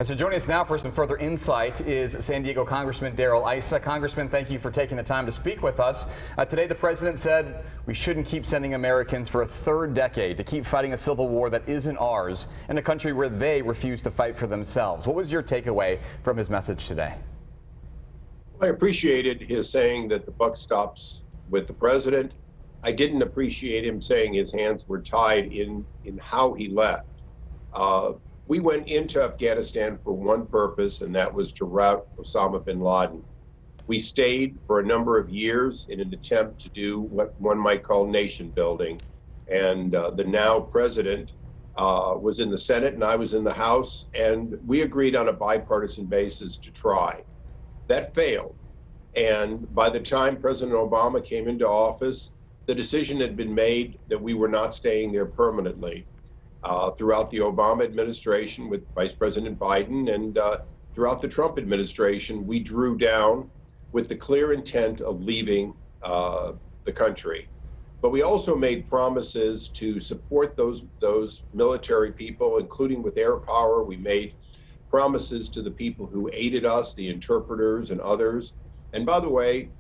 So joining us now for some further insight is San Diego Congressman Darrell Issa. Congressman, thank you for taking the time to speak with us. Today the president said we shouldn't keep sending Americans for a third decade to keep fighting a civil war that isn't ours in a country where they refuse to fight for themselves. What was your takeaway from his message today? I appreciated his saying that the buck stops with the president. I didn't appreciate him saying his hands were tied in how he left. We went into Afghanistan for one purpose, and that was to rout Osama bin Laden. We stayed for a number of years in an attempt to do what one might call nation building. And the now president was in the Senate and I was in the House, and we agreed on a bipartisan basis to try. That failed. And by the time President Obama came into office, the decision had been made that we were not staying there permanently. Throughout the Obama administration with Vice President Biden and throughout the Trump administration, we drew down with the clear intent of leaving the country. But we also made promises to support those military people, including with air power. We made promises to the people who aided us, the interpreters and others. And by the way,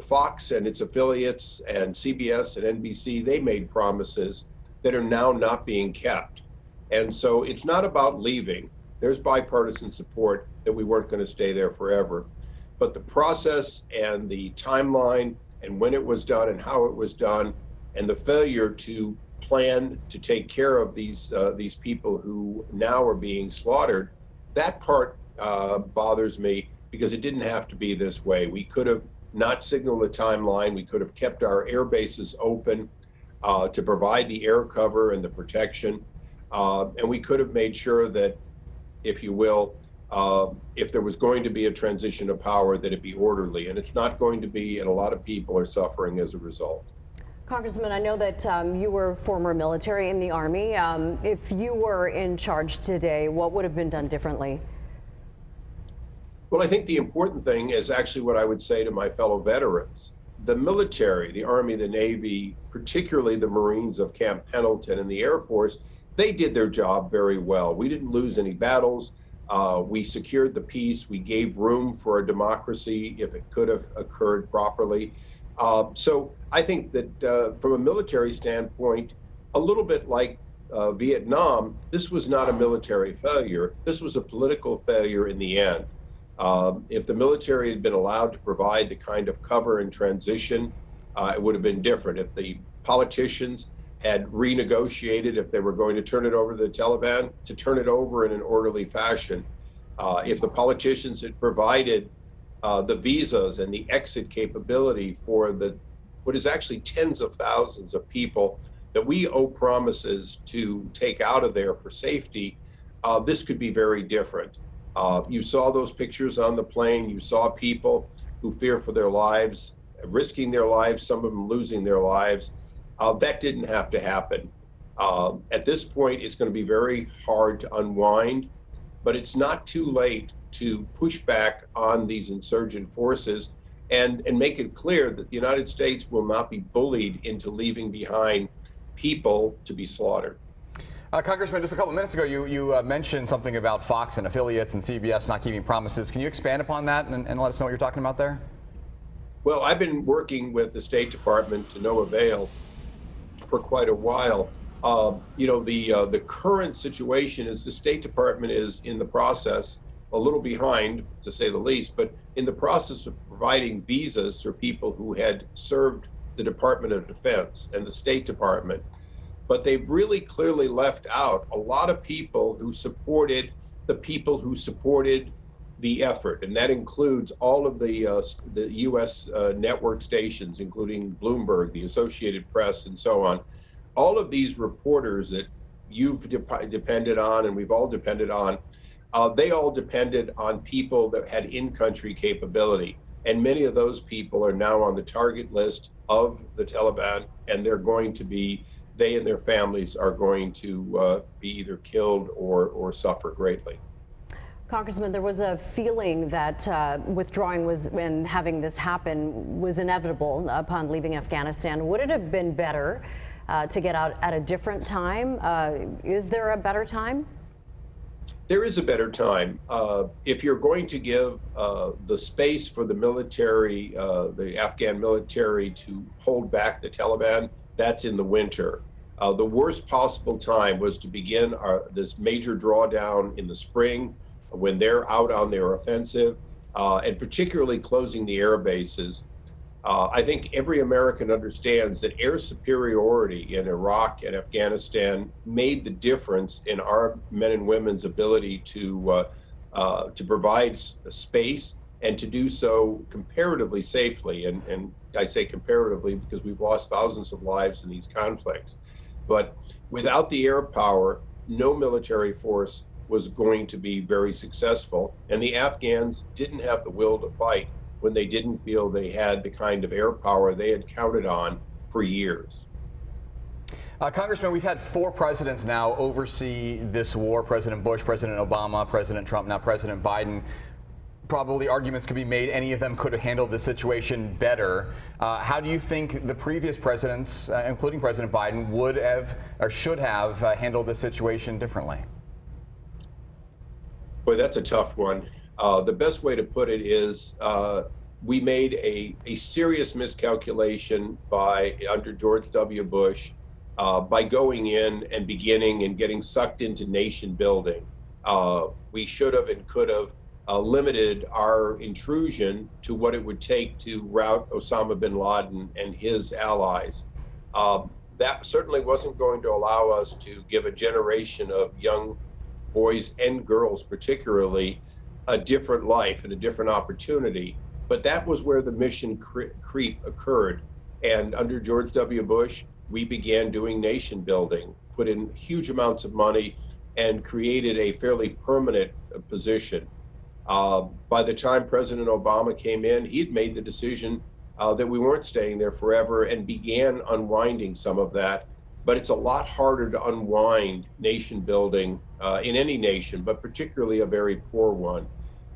Fox and its affiliates and CBS and NBC, they made promises that are now not being kept. And so it's not about leaving. There's bipartisan support that we weren't going to stay there forever. But the process and the timeline and when it was done and how it was done and the failure to plan to take care of these people who now are being slaughtered, that part bothers me because it didn't have to be this way. We could have not signaled a timeline. We could have kept our air bases open to provide the air cover and the protection. And we could have made sure that, if you will, if there was going to be a transition of power, that it be orderly. And it's not going to be, and a lot of people are suffering as a result. Congressman, I know that you were former military in the Army. If you were in charge today, what would have been done differently? Well, I think the important thing is actually what I would say to my fellow veterans. The military, the Army, the Navy, particularly the Marines of Camp Pendleton and the Air Force, they did their job very well. We didn't lose any battles. We secured the peace. We gave room for a democracy if it could have occurred properly. So I think that from a military standpoint, a little bit like Vietnam, this was not a military failure. This was a political failure in the end. If the military had been allowed to provide the kind of cover and transition, it would have been different. If the politicians had renegotiated, if they were going to turn it over to the Taliban, to turn it over in an orderly fashion. If the politicians had provided the visas and the exit capability for what is actually tens of thousands of people that we owe promises to take out of there for safety, this could be very different. You saw those pictures on the plane. You saw people who fear for their lives, risking their lives, some of them losing their lives. That didn't have to happen. At this point, it's going to be very hard to unwind, but it's not too late to push back on these insurgent forces and make it clear that the United States will not be bullied into leaving behind people to be slaughtered. Congressman, just a couple minutes ago, you mentioned something about Fox and affiliates and CBS not keeping promises. Can you expand upon that and let us know what you're talking about there? Well, I've been working with the State Department to no avail for quite a while. The current situation is the State Department is in the process, a little behind to say the least, but in the process of providing visas for people who had served the Department of Defense and the State Department. But they've really clearly left out a lot of people who supported the people who supported the effort. And that includes all of the U.S. network stations, including Bloomberg, the Associated Press, and so on. All of these reporters that you've depended on and we've all depended on, they all depended on people that had in-country capability. And many of those people are now on the target list of the Taliban, and they and their families are going to be either killed or suffer greatly. Congressman, there was a feeling that withdrawing and having this happen was inevitable upon leaving Afghanistan. Would it have been better to get out at a different time? Is there a better time? There is a better time. If you're going to give the space for the military, the Afghan military, to hold back the Taliban, that's in the winter. The worst possible time was to begin this major drawdown in the spring when they're out on their offensive, and particularly closing the air bases. I think every American understands that air superiority in Iraq and Afghanistan made the difference in our men and women's ability to provide space and to do so comparatively safely. And I say comparatively because we've lost thousands of lives in these conflicts. But without the air power, no military force was going to be very successful. And the Afghans didn't have the will to fight when they didn't feel they had the kind of air power they had counted on for years. Congressman, we've had 4 presidents now oversee this war: President Bush, President Obama, President Trump, now President Biden. Probably arguments could be made any of them could have handled the situation better. How do you think the previous presidents, including President Biden, would have or should have handled the situation differently? Boy, that's a tough one. The best way to put it is we made a serious miscalculation under George W. Bush by going in and beginning and getting sucked into nation building. We should have and could have limited our intrusion to what it would take to rout Osama bin Laden and his allies. That certainly wasn't going to allow us to give a generation of young boys and girls particularly a different life and a different opportunity. But that was where the mission creep occurred. And under George W. Bush, we began doing nation building, put in huge amounts of money, and created a fairly permanent position. By the time President Obama came in, he'd made the decision that we weren't staying there forever and began unwinding some of that. But it's a lot harder to unwind nation building in any nation, but particularly a very poor one.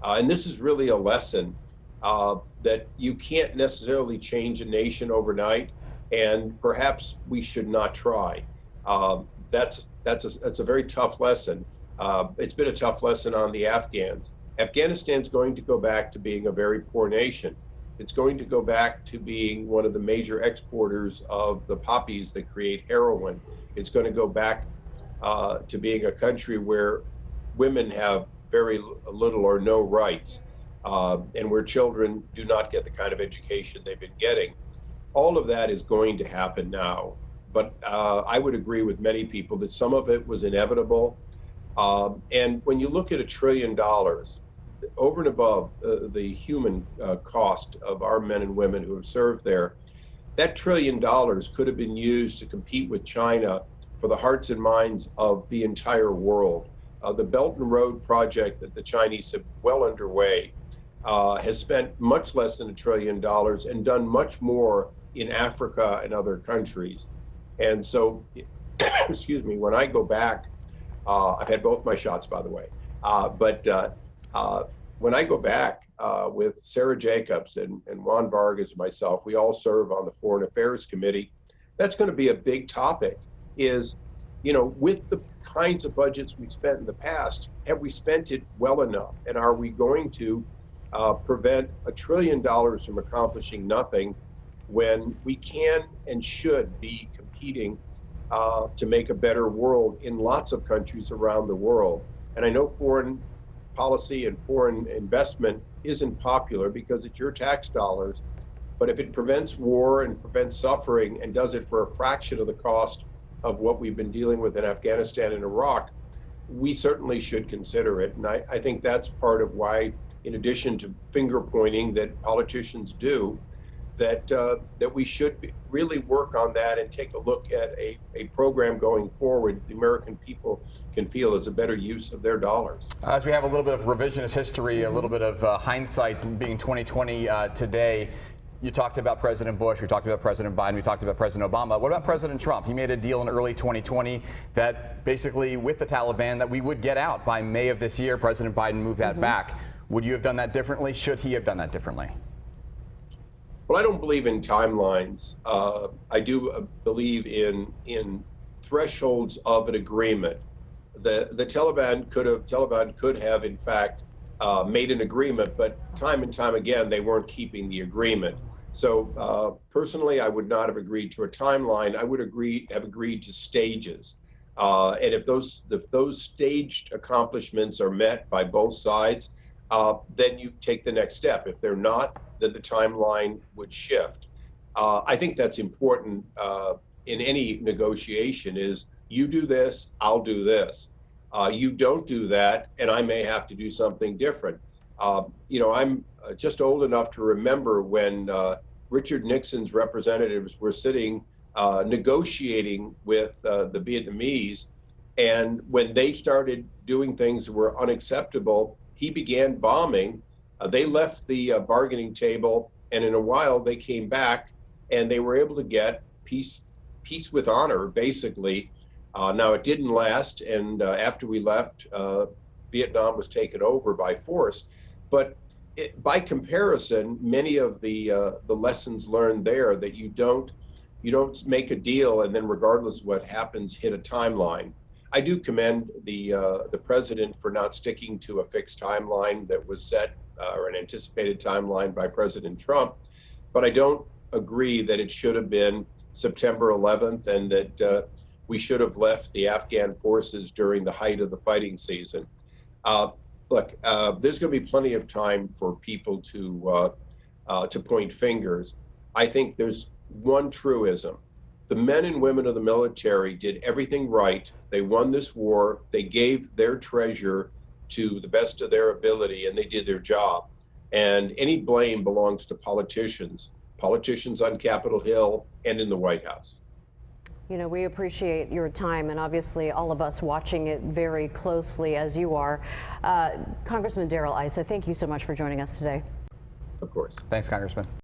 And this is really a lesson that you can't necessarily change a nation overnight, and perhaps we should not try. That's a very tough lesson. It's been a tough lesson on the Afghans. Afghanistan's going to go back to being a very poor nation. It's going to go back to being one of the major exporters of the poppies that create heroin. It's going to go back to being a country where women have very little or no rights, and where children do not get the kind of education they've been getting. All of that is going to happen now. But I would agree with many people that some of it was inevitable. And when you look at $1 trillion, over and above the human cost of our men and women who have served there, that $1 trillion could have been used to compete with China for the hearts and minds of the entire world. The Belt and Road project that the Chinese have well underway has spent much less than $1 trillion and done much more in Africa and other countries. And so, excuse me, when I go back, I've had both my shots, by the way, when I go back with Sarah Jacobs and Juan Vargas and myself, we all serve on the Foreign Affairs Committee. That's going to be a big topic is, you know, with the kinds of budgets we've spent in the past, have we spent it well enough? And are we going to prevent $1 trillion from accomplishing nothing when we can and should be competing to make a better world in lots of countries around the world? And I know foreign policy and foreign investment isn't popular because it's your tax dollars, but if it prevents war and prevents suffering and does it for a fraction of the cost of what we've been dealing with in Afghanistan and Iraq, we certainly should consider it. And I think that's part of why, in addition to finger pointing that politicians do, that we should really work on that and take a look at a program going forward the American people can feel is a better use of their dollars. As we have a little bit of revisionist history, a little bit of hindsight being 2020 today, you talked about President Bush, we talked about President Biden, we talked about President Obama. What about President Trump? He made a deal in early 2020 that basically with the Taliban that we would get out by May of this year. President Biden moved that back. Would you have done that differently? Should he have done that differently? Well, I don't believe in timelines. I do believe in thresholds of an agreement. the Taliban could have in fact made an agreement, but time and time again they weren't keeping the agreement. So personally, I would not have agreed to a timeline. I would have agreed to stages. And if those staged accomplishments are met by both sides, then you take the next step. If they're not, then the timeline would shift. I think that's important in any negotiation is you do this, I'll do this. You don't do that, and I may have to do something different. I'm just old enough to remember when Richard Nixon's representatives were sitting negotiating with the Vietnamese, and when they started doing things that were unacceptable, he began bombing. They left the bargaining table, and in a while they came back, and they were able to get peace with honor, basically. Now, it didn't last, and after we left, Vietnam was taken over by force. But by comparison, many of the lessons learned there that you don't make a deal and then, regardless of what happens, hit a timeline. I do commend the president for not sticking to a fixed timeline that was set or an anticipated timeline by President Trump, but I don't agree that it should have been September 11th and that we should have left the Afghan forces during the height of the fighting season. Look, there's going to be plenty of time for people to point fingers. I think there's one truism. The men and women of the military did everything right. They won this war. They gave their treasure to the best of their ability, and they did their job. And any blame belongs to politicians on Capitol Hill and in the White House. You know, we appreciate your time, and obviously all of us watching it very closely as you are. Congressman Darrell Issa, thank you so much for joining us today. Of course. Thanks, Congressman.